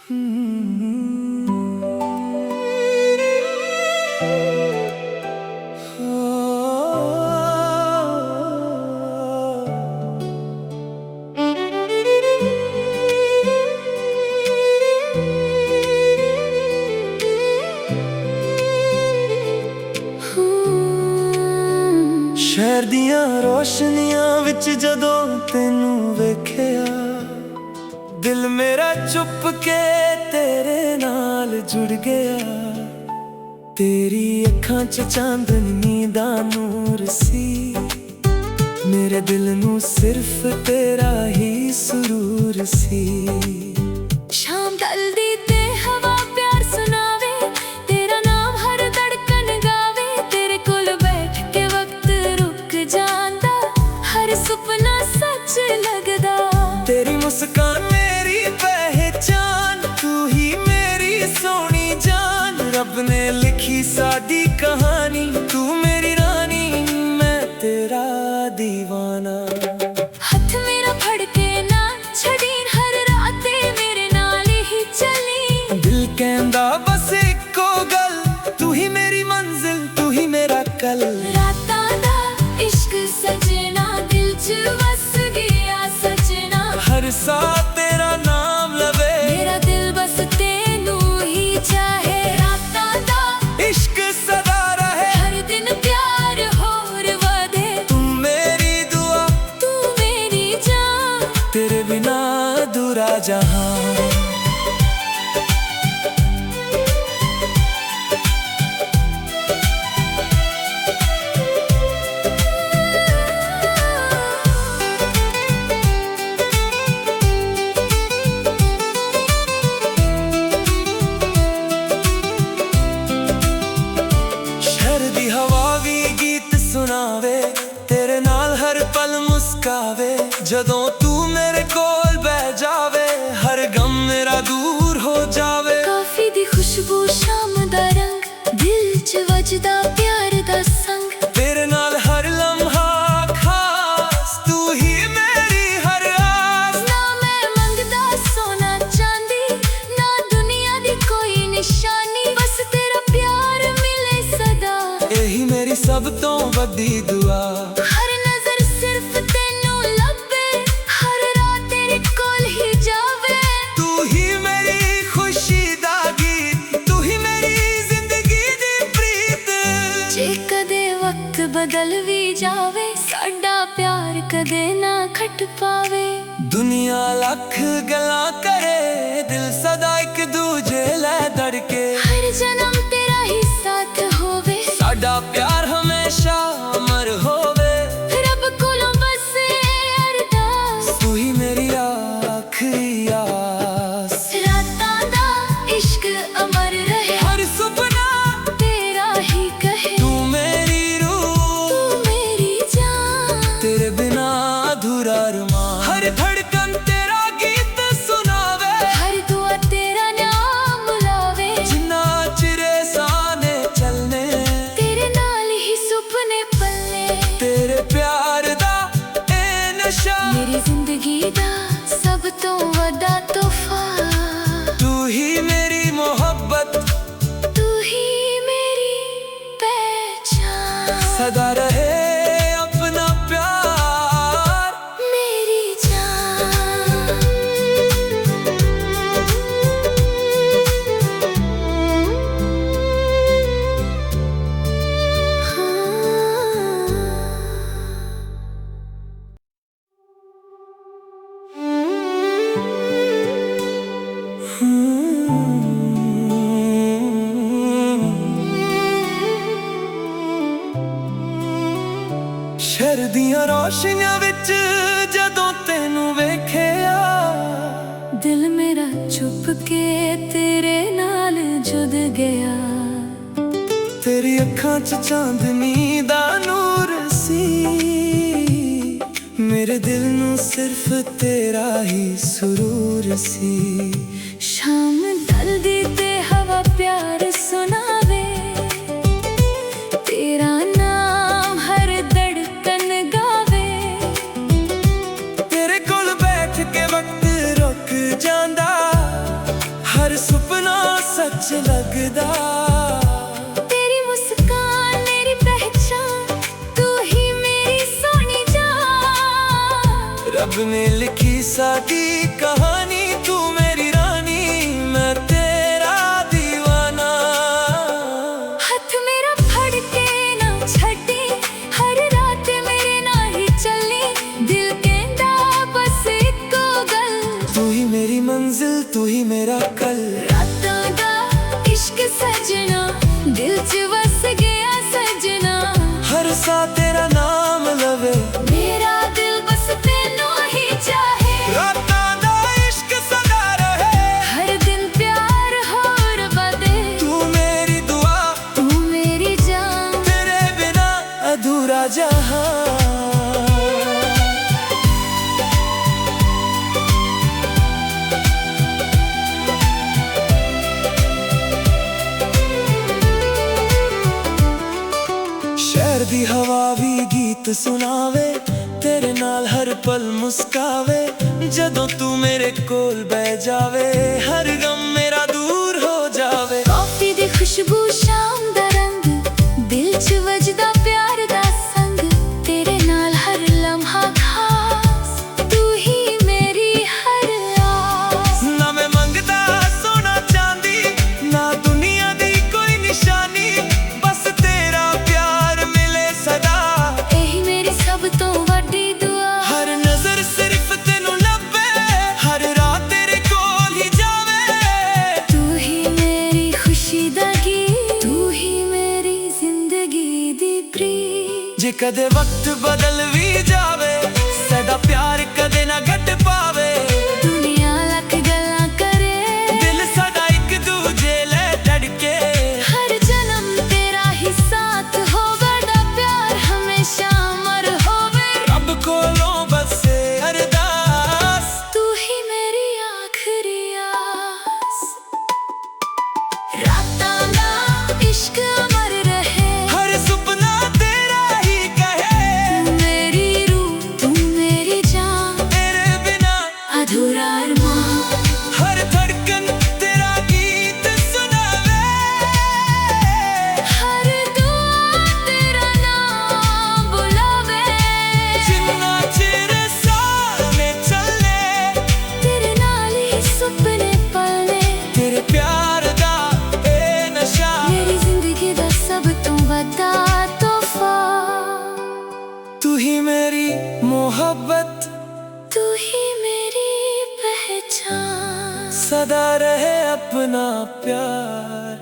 शहर दियां रोशनियां विच जदों तैनूं वेखिया, दिल मेरा चुप के तेरे नाल जुड़ गया। तेरी अखां च चांदनी दा नूर सी, मेरे दिल नूं सिर्फ तेरा ही सुरूर सी। शाम ढलदी ते हवा प्यार सुनावे, तेरा नाम हर धड़कन गावे। तेरे कोल बैठ के वक्त रुक जांदा, हर सुपना सच लगदा। तेरी मुस्कान मेरी पहचान, तू ही मेरी सोनी जान। रब ने लिखी साडी कहानी, तू मेरी रानी मैं तेरा दीवाना। हथ मेरा फड़ के ना छड़ीन, हर रात मेरे नाल ही चली। दिल कहंदा बस इक्को गल, तू ही मेरी मंजिल, तू ही मेरा कल। रातां दा इश्क सजना, दिल च वस गया सजना। हर सा तेरा नाम लवे, मेरा दिल बस तेनू ही चाहे। रातां दा इश्क सदा रहे, हर दिन प्यार होर वधे। तू मेरी दुआ, तू मेरी जान, तेरे बिना अधूरा जहां। सुनावे तेरे नाल हर पल मुस्कावे, जदों तू मेरे कोल बह जावे, हर गम मेरा दूर हो जावे। काफी दी खुशबू शाम दा रंग, दिल च वजदा प्यार दा संग। तेरे नाल हर लम्हा खास, तू ही मेरी हर आस। ना मैं मंगदा सोना चांदी, ना दुनिया दी कोई निशानी। बस तेरा प्यार मिले सदा, यही मेरी सब तो वड्डी दुआ। हर नजर सिर्फ तेनू लभे, हर रात तेरे कोल ही जावे। तू ही मेरी खुशी दा गीत, तू ही मेरी जिंदगी दी प्रीत। जे कदे वक्त बदल भी जावे, साडा प्यार कदे ना खट पावे। दुनिया लख गल्लां करे, दिल सदा एक दूजे लै धड़के। हर जन्म तेरा ही साथ होवे, साडा प्यार हमेशा अमर होवे। रब कोलों बस अरदास, तू ही मेरी आखिरी आस। रातां दा इश्क अमर रहे, हर सुपना तेरा ही कहे। तू मेरी रूह, तू मेरी जान, तेरे बिना अधूरा अरमान। हर धड़कन तेरा गीत सुनावे, हर दुआ तेरा नाम लावे। जिन्ना चिरे साने चलने, तेरे नाल ही सुपने पलने। तेरे प्यार दा ए नशा, मेरी जिंदगी दा सब तो वड्डा तोहफा। तू ही मेरी मोहब्बत, तू ही मेरी पहचान। सदा रहे अपना प्यार मेरी जान। शहर दियां रोशनियां विच जदों तैनूं वेखिया, दिल मेरा चुप के तेरे नाल जुड़ गया। तेरी अखां च चांदनी दा नूर सी, मेरे दिल नूं सिर्फ तेरा ही सुरूर सी। शाम ढलदी ते हवा प्यार सुनावे, तेरा नाम हर धड़कन गावे। तेरे कोल बैठ के वक्त रुक जांदा, सच लगदा। तेरी मुस्कान मेरी पहचान, तू ही मेरी सोनी जान। रब ने लिखी साडी कहानी, तू मेरी रानी मैं तेरा दीवाना। हथ मेरा फड़ के ना छड्डी, हर रात मेरे नाल ही चली। दिल कहंदा बस इक्को गल, तू ही मेरी मंजिल तू ही मेरा कल। रातां दा इश्क सजना, दिल च वस गया सजना। हर सा तेरा नाम लवे, मेरा दिल बस तेनू ही चाहे। रातां दा इश्क सदा रहे, हर दिन प्यार होर बदे। तू मेरी दुआ तू मेरी जान, तेरे बिना अधूरा जहां। शहर दी हवा भी गीत सुनावे, तेरे नाल हर पल मुस्कावे। जदों तू मेरे कोल बह जावे, हर गम मेरा दूर हो जावे। कॉफी दी खुशबू शाम दा रंग, दिल च वजदा प्यार दा संग। तेरे नाल हर लम्हा खास, तू ही मेरी हर आस। ना मैं मंगदा सोना चांदी, ना दुनिया दी कोई निशानी। बस तेरा प्यार मिले सदा, यही मेरी सब तो वड्डी दुआ। हर नजर सिर्फ तेनू लभे, हर रात तेरे कोल ही जावे। तू ही मेरी खुशी दा गीत, तू ही मेरी जिंदगी दी प्रीत। जे कदे वक्त बदल भी जावे, साडा प्यार कदे ना घट पावे। दुनिया लख गल्लां करे, दिल साडा इक दूजे ले धड़के। हर जन्म तेरा ही साथ होवदा, प्यार हमेशा अमर होवे। रब कोलों बसे अरदास, तू ही मेरी आखिरी आस। रातां दा इश्क अमर रहे, हर सुपना तेरा ही कहे। तू मेरी रूह तू मेरी जान, तेरे बिना अधूरा अरमान। हर धड़कन तेरा गीत सुनावे। हर दुआ तेरा नाम बुलावे। जिन्ना चिर सामने चले, तेरे नाल ही सुपने पलने। तेरे प्यार दा ए नशा। मेरी जिंदगी दा सब तो बड़ा तोहफा। तू ही मेरी मोहब्बत, तू ही मेरी पहचान। सदा रहे अपना प्यार।